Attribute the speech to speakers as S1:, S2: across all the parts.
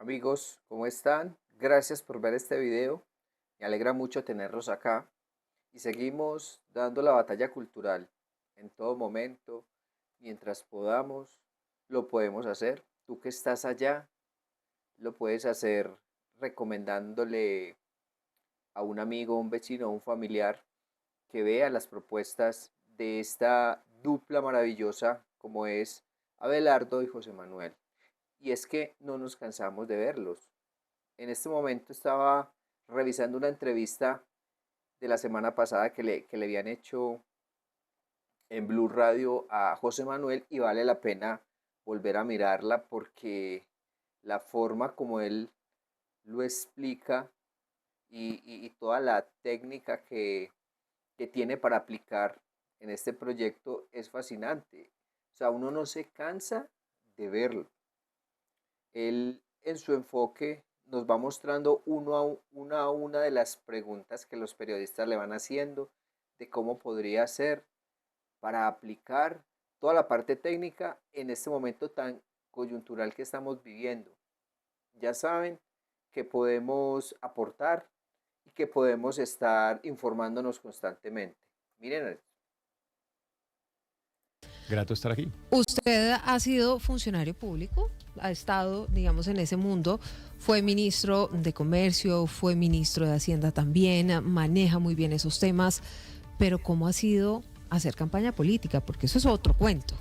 S1: Amigos, ¿cómo están? Gracias por ver este video. Me alegra mucho tenerlos acá y seguimos dando la batalla cultural en todo momento, mientras podamos, lo podemos hacer. Tú que estás allá, lo puedes hacer recomendándole a un amigo, un vecino, un familiar que vea las propuestas de esta dupla maravillosa como es Abelardo y José Manuel. Y es que no nos cansamos de verlos. En este momento estaba revisando una entrevista de la semana pasada que le habían hecho en Blue Radio a José Manuel y vale la pena volver a mirarla porque la forma como él lo explica y toda la técnica que tiene para aplicar en este proyecto es fascinante. O sea, uno no se cansa de verlo. Él en su enfoque nos va mostrando una a una de las preguntas que los periodistas le van haciendo de cómo podría ser para aplicar toda la parte técnica en este momento tan coyuntural que estamos viviendo. Ya saben que podemos aportar y que podemos estar informándonos constantemente. Miren esto.
S2: Grato estar aquí.
S3: Usted ha sido funcionario público, ha estado, digamos, en ese mundo, fue ministro de Comercio, fue ministro de Hacienda también, maneja muy bien esos temas, pero ¿cómo ha sido hacer campaña política? Porque eso es otro cuento.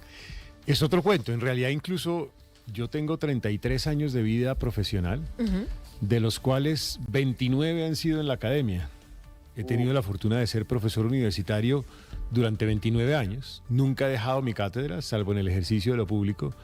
S2: Es otro cuento. En realidad, incluso yo tengo 33 años de vida profesional, de los cuales 29 han sido en la academia. He tenido la fortuna de ser profesor universitario durante 29 años. Nunca he dejado mi cátedra, salvo en el ejercicio de lo público.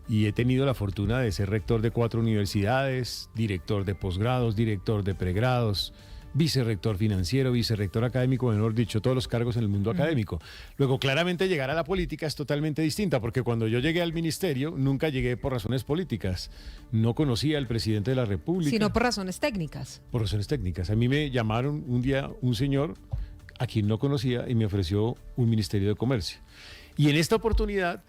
S2: Y he tenido la fortuna de ser rector de 4 universidades, director de posgrados, director de pregrados, vicerrector financiero, vicerrector académico, mejor dicho, todos los cargos en el mundo académico. Luego, claramente, llegar a la política es totalmente distinta, porque cuando yo llegué al ministerio, nunca llegué por razones políticas. No conocía al presidente de la República.
S3: Sino por razones técnicas.
S2: Por razones técnicas. A mí me llamaron un día un señor a quien no conocía y me ofreció un ministerio de comercio. Y en esta oportunidad,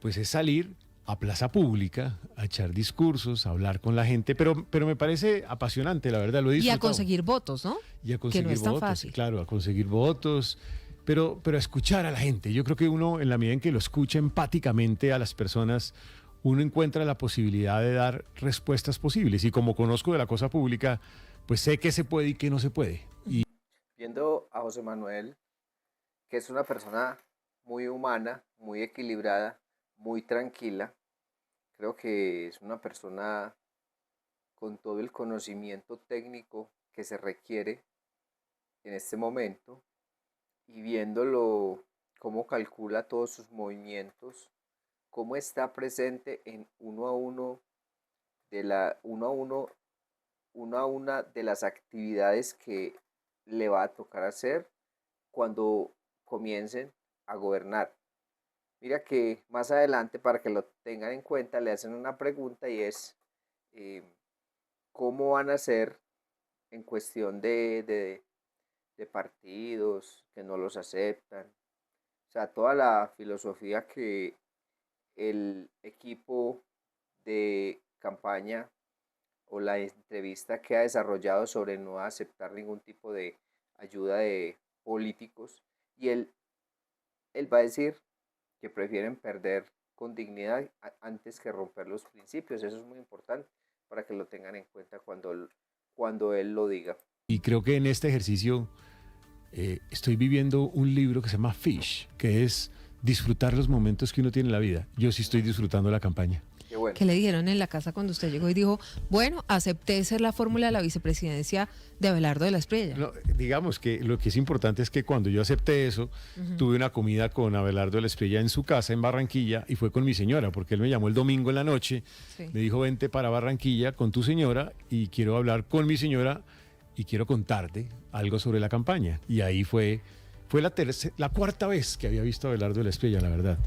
S2: pues es salir a plaza pública, a echar discursos, a hablar con la gente, pero me parece apasionante, la verdad, lo he
S3: Y a
S2: disfrutado.
S3: conseguir votos, ¿no?
S2: Y a conseguir
S3: que no es tan
S2: votos,
S3: fácil.
S2: claro, a conseguir votos, pero a escuchar a la gente. Yo creo que uno, en la medida en que lo escucha empáticamente a las personas, uno encuentra la posibilidad de dar respuestas posibles. Y como conozco de la cosa pública, pues sé qué se puede y qué no se puede.
S1: Viendo a José Manuel, que es una persona muy humana, muy equilibrada, muy tranquila. Creo que es una persona con todo el conocimiento técnico que se requiere en este momento y viéndolo cómo calcula todos sus movimientos, cómo está presente en uno a una de las actividades que le va a tocar hacer cuando comiencen a gobernar. Mira que más adelante, para que lo tengan en cuenta, le hacen una pregunta y es eh, cómo van a ser en cuestión de partidos que no los aceptan. O sea, toda la filosofía que el equipo de campaña o la entrevista que ha desarrollado sobre no aceptar ningún tipo de ayuda de políticos. Y él va a decir que prefieren perder con dignidad antes que romper los principios. Eso es muy importante para que lo tengan en cuenta cuando él lo diga.
S2: Y creo que en este ejercicio estoy viviendo un libro que se llama Fish, que es disfrutar los momentos que uno tiene en la vida. Yo sí estoy disfrutando la campaña.
S1: Qué bueno.
S3: ¿Qué le dijeron en la casa cuando usted llegó y dijo, bueno, acepté ser la fórmula de la vicepresidencia de Abelardo de la Espriella?
S2: No, digamos que lo que es importante es que cuando yo acepté eso, tuve una comida con Abelardo de la Espriella en su casa en Barranquilla y fue con mi señora, porque él me llamó el domingo en la noche,
S3: Sí.
S2: me dijo, vente para Barranquilla con tu señora y quiero hablar con mi señora y quiero contarte algo sobre la campaña. Y ahí fue la cuarta vez que había visto a Abelardo de la Espriella, la verdad.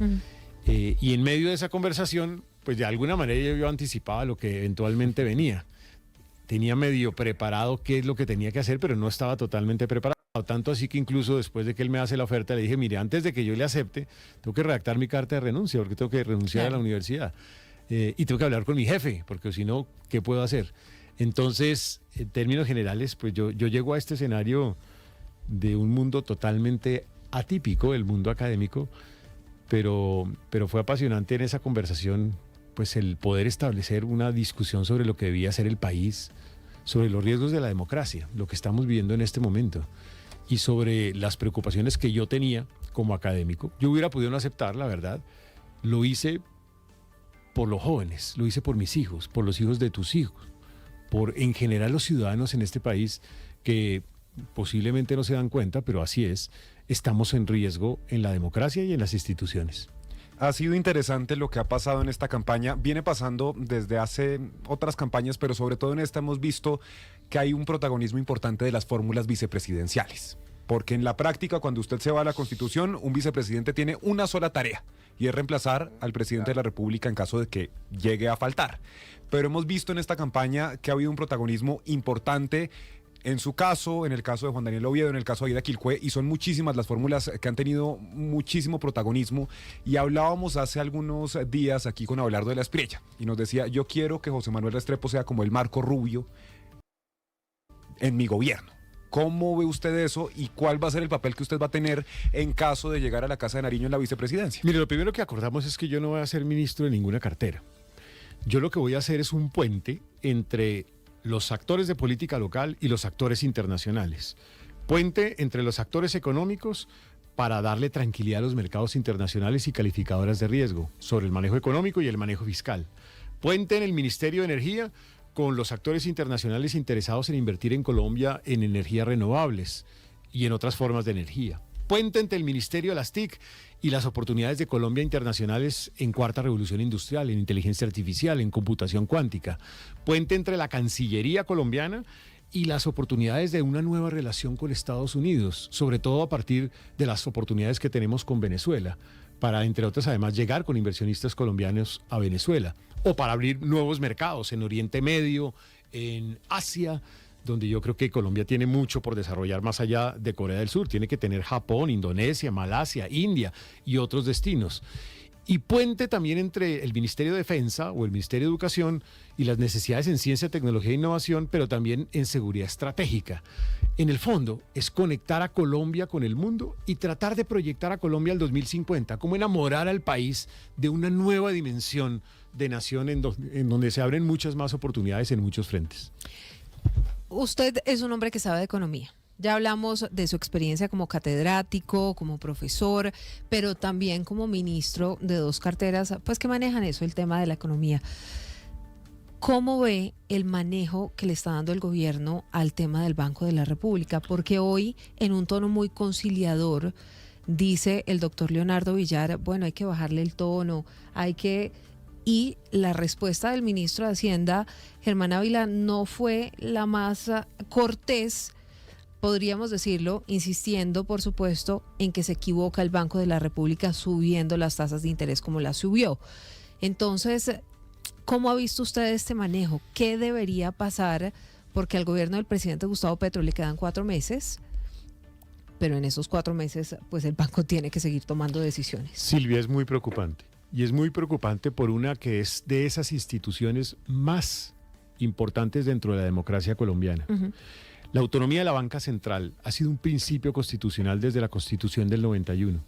S2: Y en medio de esa conversación, pues de alguna manera yo anticipaba lo que eventualmente venía. Tenía medio preparado qué es lo que tenía que hacer, pero no estaba totalmente preparado. Tanto así que incluso después de que él me hace la oferta, le dije, mire, antes de que yo le acepte, tengo que redactar mi carta de renuncia, porque tengo que renunciar a la universidad. y tengo que hablar con mi jefe, porque si no, ¿qué puedo hacer? Entonces, en términos generales, pues yo llego a este escenario de un mundo totalmente atípico, el mundo académico, pero fue apasionante en esa conversación, pues el poder establecer una discusión sobre lo que debía ser el país, sobre los riesgos de la democracia, lo que estamos viviendo en este momento, y sobre las preocupaciones que yo tenía como académico. Yo hubiera podido no aceptar, la verdad. Lo hice por los jóvenes, lo hice por mis hijos, por los hijos de tus hijos, por en general los ciudadanos en este país que posiblemente no se dan cuenta, pero así es, estamos en riesgo en la democracia y en las instituciones.
S4: Ha sido interesante lo que ha pasado en esta campaña. Viene pasando desde hace otras campañas, pero sobre todo en esta hemos visto que hay un protagonismo importante de las fórmulas vicepresidenciales. Porque en la práctica, cuando usted se va a la Constitución, un vicepresidente tiene una sola tarea, y es reemplazar al presidente de la República en caso de que llegue a faltar. Pero hemos visto en esta campaña que ha habido un protagonismo importante. En su caso, en el caso de Juan Daniel Oviedo, en el caso de Aida Quilcue, y son muchísimas las fórmulas que han tenido muchísimo protagonismo. Y hablábamos hace algunos días aquí con Abelardo de la Espriella, y nos decía, yo quiero que José Manuel Restrepo sea como el Marco Rubio en mi gobierno. ¿Cómo ve usted eso y cuál va a ser el papel que usted va a tener en caso de llegar a la Casa de Nariño en la vicepresidencia?
S2: Mire, lo primero que acordamos es que yo no voy a ser ministro de ninguna cartera. Yo lo que voy a hacer es un puente entre los actores de política local y los actores internacionales. Puente entre los actores económicos para darle tranquilidad a los mercados internacionales y calificadoras de riesgo sobre el manejo económico y el manejo fiscal. Puente en el Ministerio de Energía con los actores internacionales interesados en invertir en Colombia en energías renovables y en otras formas de energía. Puente entre el Ministerio de las TIC y las oportunidades de Colombia internacionales en cuarta revolución industrial, en inteligencia artificial, en computación cuántica. Puente entre la Cancillería colombiana y las oportunidades de una nueva relación con Estados Unidos, sobre todo a partir de las oportunidades que tenemos con Venezuela, para, entre otras, además, llegar con inversionistas colombianos a Venezuela, o para abrir nuevos mercados en Oriente Medio, en Asia, donde yo creo que Colombia tiene mucho por desarrollar más allá de Corea del Sur. Tiene que tener Japón, Indonesia, Malasia, India y otros destinos. Y puente también entre el Ministerio de Defensa o el Ministerio de Educación y las necesidades en ciencia, tecnología e innovación, pero también en seguridad estratégica. En el fondo, es conectar a Colombia con el mundo y tratar de proyectar a Colombia al 2050, como enamorar al país de una nueva dimensión de nación en donde se abren muchas más oportunidades en muchos frentes.
S3: Usted es un hombre que sabe de economía. Ya hablamos de su experiencia como catedrático, como profesor, pero también como ministro de dos carteras, pues que manejan eso, el tema de la economía. ¿Cómo ve el manejo que le está dando el gobierno al tema del Banco de la República? Porque hoy, en un tono muy conciliador, dice el doctor Leonardo Villar, bueno, hay que bajarle el tono, hay que... Y la respuesta del ministro de Hacienda, Germán Ávila, no fue la más cortés, podríamos decirlo, insistiendo, por supuesto, en que se equivoca el Banco de la República subiendo las tasas de interés como las subió. Entonces, ¿cómo ha visto usted este manejo? ¿Qué debería pasar? Porque al gobierno del presidente Gustavo Petro le quedan 4 meses, pero en esos 4 meses, pues el banco tiene que seguir tomando decisiones.
S2: Silvia, es muy preocupante. Y es muy preocupante por una que es de esas instituciones más importantes dentro de la democracia colombiana. Uh-huh. La autonomía de la banca central ha sido un principio constitucional desde la Constitución del 91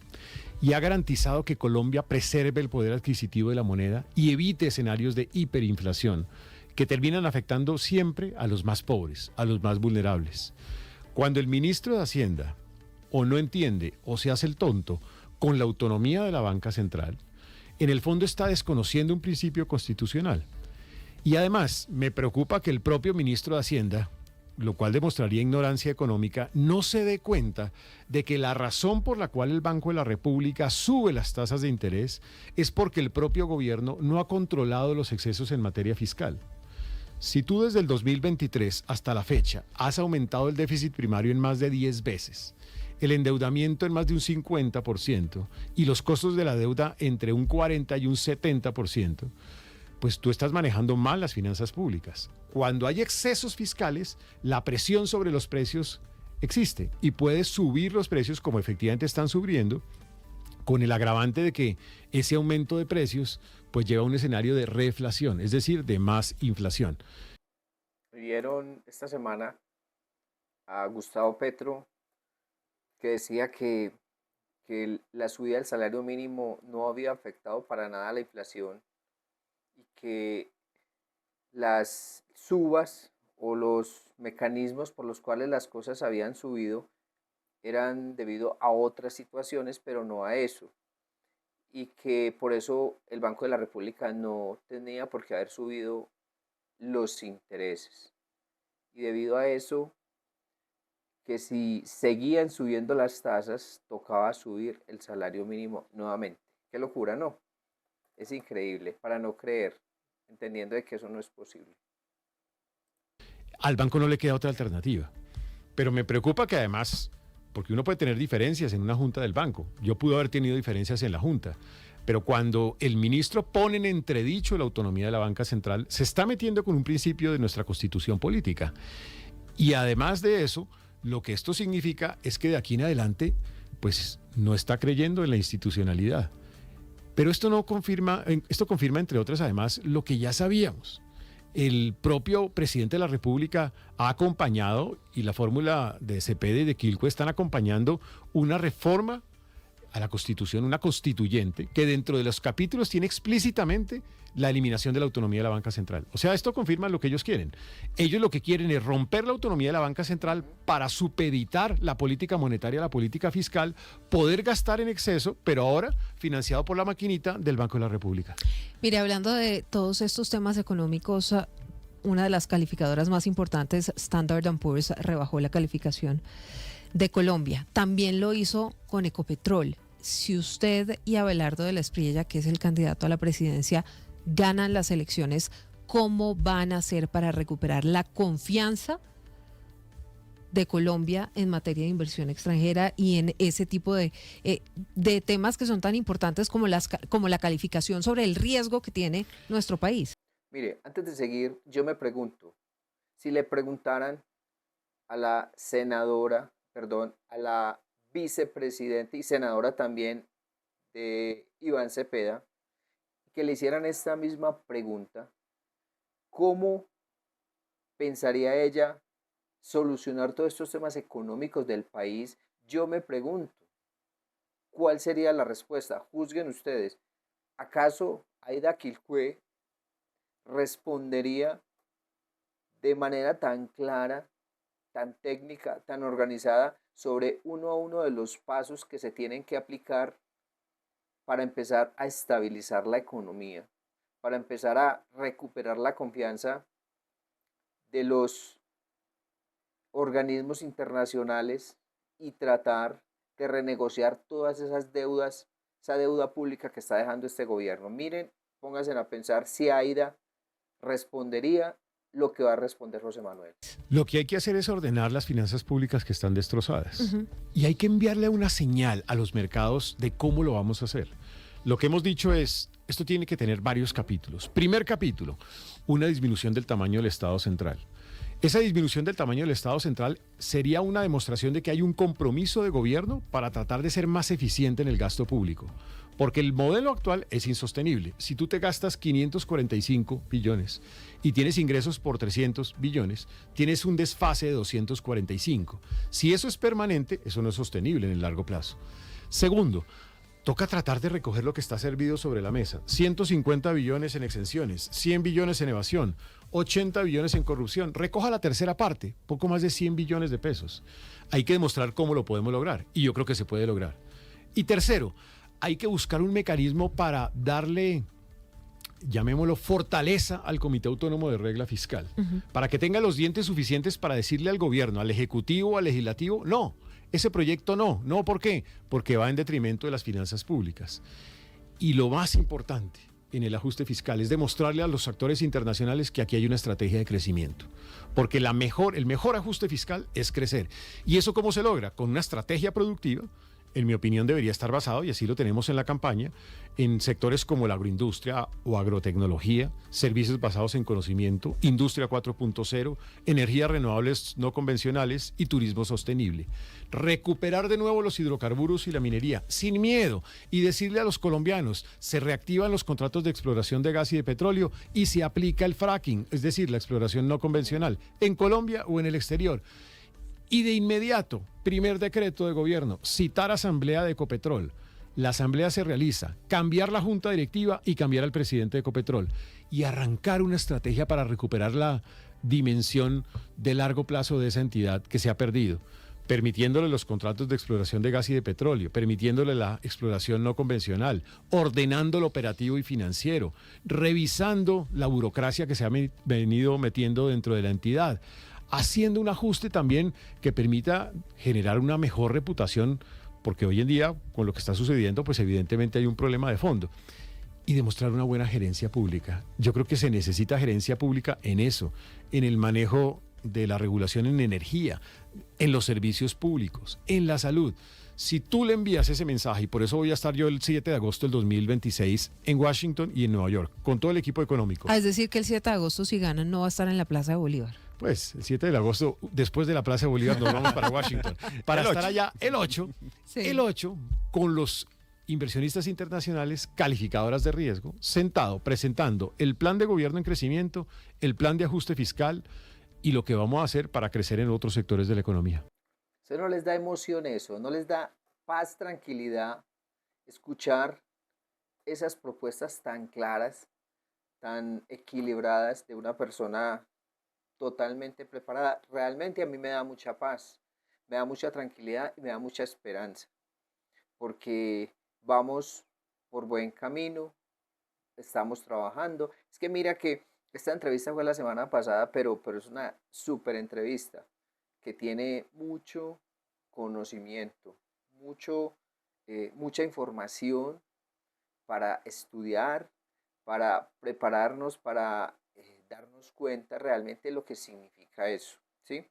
S2: y ha garantizado que Colombia preserve el poder adquisitivo de la moneda y evite escenarios de hiperinflación que terminan afectando siempre a los más pobres, a los más vulnerables. Cuando el ministro de Hacienda o no entiende o se hace el tonto con la autonomía de la banca central, en el fondo está desconociendo un principio constitucional. Y además me preocupa que el propio ministro de Hacienda, lo cual demostraría ignorancia económica, no se dé cuenta de que la razón por la cual el Banco de la República sube las tasas de interés es porque el propio gobierno no ha controlado los excesos en materia fiscal. Si tú desde el 2023 hasta la fecha has aumentado el déficit primario en más de 10 veces, el endeudamiento en más de un 50% y los costos de la deuda entre un 40 y un 70%, pues tú estás manejando mal las finanzas públicas. Cuando hay excesos fiscales, la presión sobre los precios existe y puedes subir los precios como efectivamente están subiendo, con el agravante de que ese aumento de precios pues lleva a un escenario de reflación, es decir, de más inflación.
S1: Vieron esta semana a Gustavo Petro, que decía que la subida del salario mínimo no había afectado para nada la inflación y que las subas o los mecanismos por los cuales las cosas habían subido eran debido a otras situaciones, pero no a eso. Y que por eso el Banco de la República no tenía por qué haber subido los intereses. Y debido a eso, que si seguían subiendo las tasas, tocaba subir el salario mínimo nuevamente. Qué locura, ¿no? Es increíble, para no creer, entendiendo de que eso no es posible.
S2: Al banco no le queda otra alternativa. Pero me preocupa que además, porque uno puede tener diferencias en una junta del banco. Yo pude haber tenido diferencias en la junta. Pero cuando el ministro pone en entredicho la autonomía de la banca central, se está metiendo con un principio de nuestra constitución política. Y además de eso, lo que esto significa es que de aquí en adelante, pues no está creyendo en la institucionalidad. Pero esto confirma, entre otras, además, lo que ya sabíamos. El propio presidente de la República ha acompañado, y la fórmula de Cepeda y de Quilco están acompañando una reforma a la Constitución, una constituyente, que dentro de los capítulos tiene explícitamente la eliminación de la autonomía de la banca central. O sea, esto confirma lo que ellos quieren. Ellos lo que quieren es romper la autonomía de la banca central para supeditar la política monetaria a la política fiscal, poder gastar en exceso, pero ahora financiado por la maquinita del Banco de la República.
S3: Mire, hablando de todos estos temas económicos, una de las calificadoras más importantes, Standard & Poor's, rebajó la calificación de Colombia. También lo hizo con Ecopetrol. Si usted y Abelardo de la Espriella, que es el candidato a la presidencia, ganan las elecciones, ¿cómo van a hacer para recuperar la confianza de Colombia en materia de inversión extranjera y en ese tipo de temas que son tan importantes como la calificación sobre el riesgo que tiene nuestro país?
S1: Mire, antes de seguir, yo me pregunto, si le preguntaran a la a la vicepresidenta y senadora también de Iván Cepeda, que le hicieran esta misma pregunta, ¿cómo pensaría ella solucionar todos estos temas económicos del país? Yo me pregunto, ¿cuál sería la respuesta? Juzguen ustedes. ¿Acaso Aida Quilcue respondería de manera tan clara, tan técnica, tan organizada sobre uno a uno de los pasos que se tienen que aplicar para empezar a estabilizar la economía, para empezar a recuperar la confianza de los organismos internacionales y tratar de renegociar todas esas deudas, esa deuda pública que está dejando este gobierno? Miren, pónganse a pensar si Aida respondería lo que va a responder José Manuel.
S2: Lo que hay que hacer es ordenar las finanzas públicas que están destrozadas. Y hay que enviarle una señal a los mercados de cómo lo vamos a hacer. Lo que hemos dicho es, esto tiene que tener varios capítulos. Primer capítulo, una disminución del tamaño del Estado central. Esa disminución del tamaño del Estado central sería una demostración de que hay un compromiso de gobierno para tratar de ser más eficiente en el gasto público. Porque el modelo actual es insostenible. Si tú te gastas 545 billones y tienes ingresos por 300 billones, tienes un desfase de 245. Si eso es permanente, eso no es sostenible en el largo plazo. Segundo, toca tratar de recoger lo que está servido sobre la mesa. 150 billones en exenciones, 100 billones en evasión, 80 billones en corrupción. Recoja la tercera parte, poco más de 100 billones de pesos. Hay que demostrar cómo lo podemos lograr y yo creo que se puede lograr. Y tercero, hay que buscar un mecanismo para darle, llamémoslo, fortaleza al Comité Autónomo de Regla Fiscal, para que tenga los dientes suficientes para decirle al gobierno, al Ejecutivo, al Legislativo, no, ese proyecto no. No, ¿por qué? Porque va en detrimento de las finanzas públicas. Y lo más importante en el ajuste fiscal es demostrarle a los actores internacionales que aquí hay una estrategia de crecimiento. Porque el mejor ajuste fiscal es crecer. ¿Y eso cómo se logra? Con una estrategia productiva en mi opinión, debería estar basado, y así lo tenemos en la campaña, en sectores como la agroindustria o agrotecnología, servicios basados en conocimiento, industria 4.0, energías renovables no convencionales y turismo sostenible. Recuperar de nuevo los hidrocarburos y la minería, sin miedo, y decirle a los colombianos, se reactivan los contratos de exploración de gas y de petróleo y se aplica el fracking, es decir, la exploración no convencional, en Colombia o en el exterior. Y de inmediato, primer decreto de gobierno, citar asamblea de Ecopetrol. La asamblea se realiza, cambiar la junta directiva y cambiar al presidente de Ecopetrol y arrancar una estrategia para recuperar la dimensión de largo plazo de esa entidad que se ha perdido, permitiéndole los contratos de exploración de gas y de petróleo, permitiéndole la exploración no convencional, ordenando lo operativo y financiero, revisando la burocracia que se ha venido metiendo dentro de la entidad, haciendo un ajuste también que permita generar una mejor reputación, porque hoy en día, con lo que está sucediendo, pues evidentemente hay un problema de fondo. Y demostrar una buena gerencia pública. Yo creo que se necesita gerencia pública en eso, en el manejo de la regulación en energía, en los servicios públicos, en la salud. Si tú le envías ese mensaje, y por eso voy a estar yo el 7 de agosto del 2026 en Washington y en Nueva York, con todo el equipo económico.
S3: Es decir, que el 7 de agosto, si ganan, no va a estar en la Plaza de Bolívar.
S2: Pues el 7 de agosto, después de la Plaza de Bolívar, nos vamos para Washington. Para estar allá el 8,
S3: Sí.
S2: el 8, con los inversionistas internacionales, calificadoras de riesgo, sentado, presentando el plan de gobierno en crecimiento, el plan de ajuste fiscal y lo que vamos a hacer para crecer en otros sectores de la economía.
S1: ¿Eso no les da emoción eso? ¿No les da paz, tranquilidad escuchar esas propuestas tan claras, tan equilibradas de una persona totalmente preparada? Realmente a mí me da mucha paz, me da mucha tranquilidad y me da mucha esperanza, porque vamos por buen camino, estamos trabajando. Es que mira que esta entrevista fue la semana pasada, pero es una súper entrevista que tiene mucho conocimiento, mucha información para estudiar, para prepararnos, para darnos cuenta realmente lo que significa eso, ¿sí?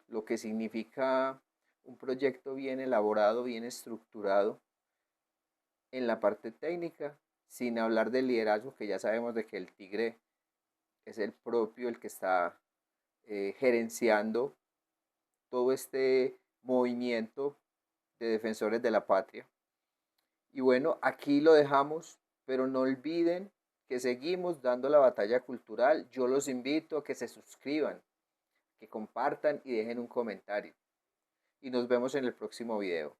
S1: Lo que significa un proyecto bien elaborado, bien estructurado en la parte técnica, sin hablar del liderazgo, que ya sabemos de que el tigre es el propio, el que está gerenciando todo este movimiento de defensores de la patria. Y bueno, aquí lo dejamos, pero no olviden que seguimos dando la batalla cultural. Yo los invito a que se suscriban, que compartan y dejen un comentario. Y nos vemos en el próximo video.